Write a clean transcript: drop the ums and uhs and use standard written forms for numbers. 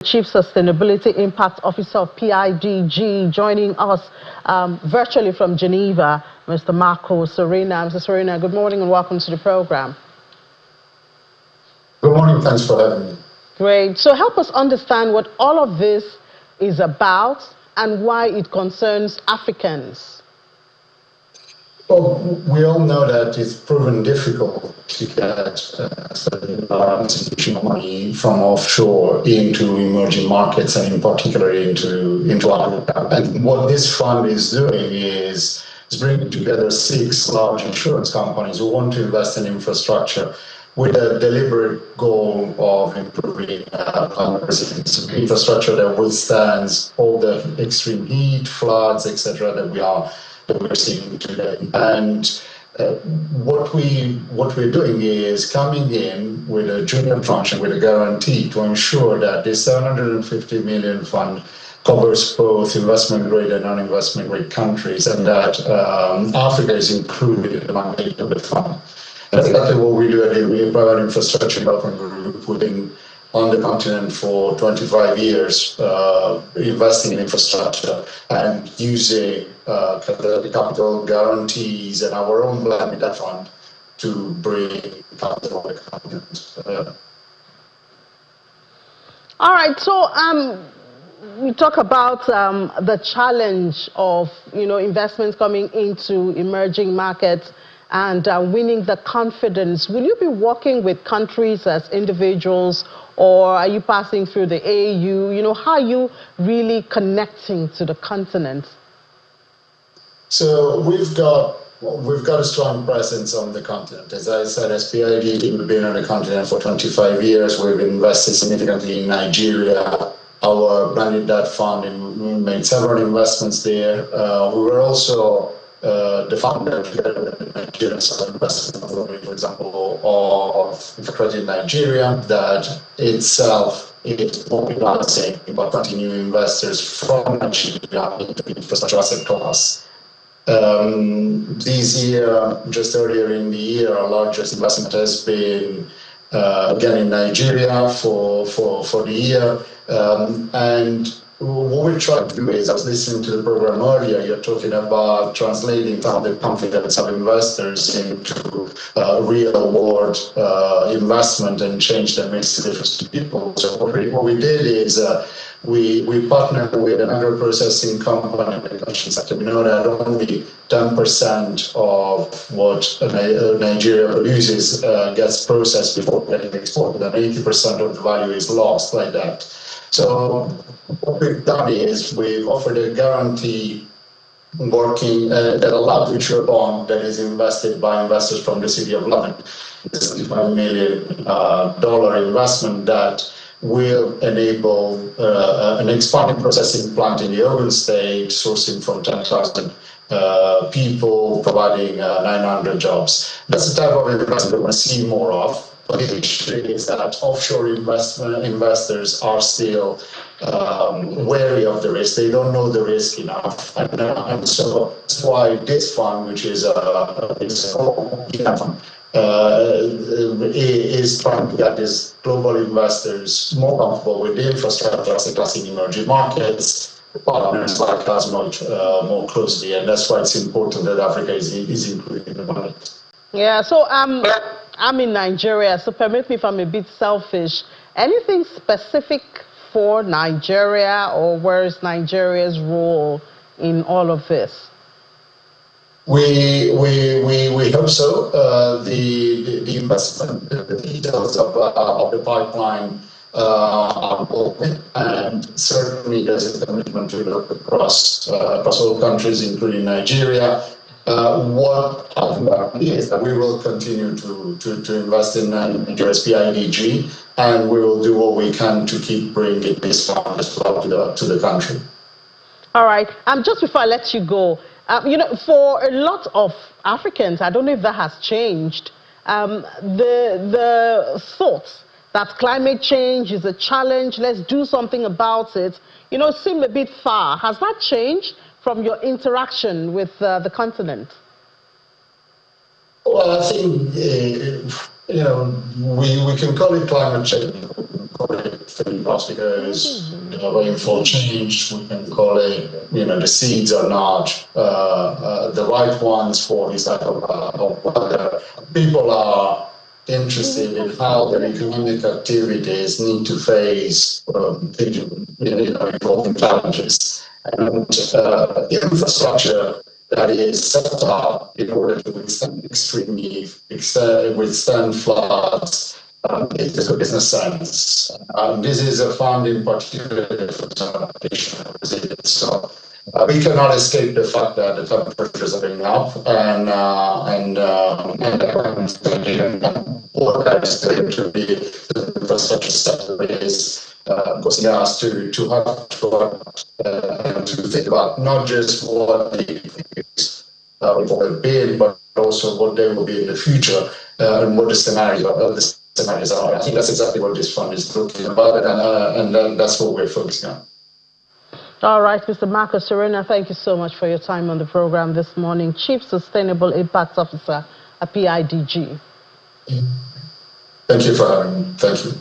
Chief Sustainability Impact Officer of PIDG, joining us virtually from Geneva, Mr. Marco Serena. Mr. Serena, good morning and welcome to the program. Good morning, thanks for having me. Great. So help us understand what all of this is about and why it concerns Africans. Well, we all know that it's proven difficult to get institutional money from offshore into emerging markets and in particular into Africa. And what this fund is doing is bringing together 6 large insurance companies who want to invest in infrastructure with a deliberate goal of improving climate resilience, infrastructure that withstands all the extreme heat, floods, etc. that we're seeing today. And what we're doing is coming in with a junior tranche and with a guarantee to ensure that this 750 million fund covers both investment grade and non-investment grade countries, and that Africa is included in the mandate of the fund. That's exactly what we do at the Private Infrastructure Development Group. We've been on the continent for 25 years, investing in infrastructure and using the capital guarantees and our own plan in that fund to bring capital on the continent. All right, so we talk about the challenge of investments coming into emerging markets and winning the confidence. Will you be working with countries as individuals, or are you passing through the AU? How are you really connecting to the continent? So we've got a strong presence on the continent. As I said, as PID, we've been on the continent for 25 years. We've invested significantly in Nigeria. Our branded debt fund, and we made several investments there. We were also the founder together with the Nigerian investment authority, for example, of infrastructure in Nigeria, that itself is mobilizing about 20 new investors from Nigeria into the infrastructure asset class. This year, just earlier in the year, our largest investment has been again in Nigeria for the year. And what we're trying to do is, I was listening to the program earlier, you're talking about translating some of the confidence of investors into real world investment and change that makes a difference to people. So what we did is we partnered with an agro-processing company in the construction sector. We know that only 10% of what Nigeria produces gets processed before getting exported, and 80% of the value is lost like that. So what we've done is we've offered a guarantee working that allows future bond that is invested by investors from the City of London. It's a $65 million investment that will enable an expanding processing plant in the urban state, sourcing from 10,000 people, providing 900 jobs. That's the type of investment we want to see more of. But the issue is that offshore investors are still wary of the risk. They don't know the risk enough. And so that's why this fund, which is a fund, is trying to get these global investors more comfortable with the infrastructure asset class in emerging markets, partners like us much more closely. And that's why it's important that Africa is included in the market. Yeah, so I'm in Nigeria, so permit me if I'm a bit selfish. Anything specific for Nigeria, or where is Nigeria's role in all of this? We hope so. The investment, the details of the pipeline are open, and certainly there's a commitment to look across all countries, including Nigeria. What happened is that we will continue to invest in Nigeria's PIDG, and we will do what we can to keep bringing this fund as well to the country. All right. Just before I let you go, for a lot of Africans, I don't know if that has changed, the thought that climate change is a challenge, let's do something about it, seem a bit far. Has that changed from your interaction with the continent? Well, I think we can call it climate change, we can call it food loss because rainfall changed, we can call it, the seeds are not the right ones for this type of weather. People are interested in how their economic activities need to face evolving challenges. And infrastructure that is set up in order to withstand extreme heat, withstand floods, it is a business sense. This is a fund in particular for transportation resilience. So we cannot escape the fact that the temperatures are going up, and all that is going to be the infrastructure sector is causing us to have to think about not just what the will be, but also what they will be in the future, and what the scenarios are. I think that's exactly what this fund is looking about, and that's what we're focusing on. All right, Mr. Marcus Serena, thank you so much for your time on the program this morning. Chief Sustainable Impact Officer at PIDG. Thank you for having me. Thank you.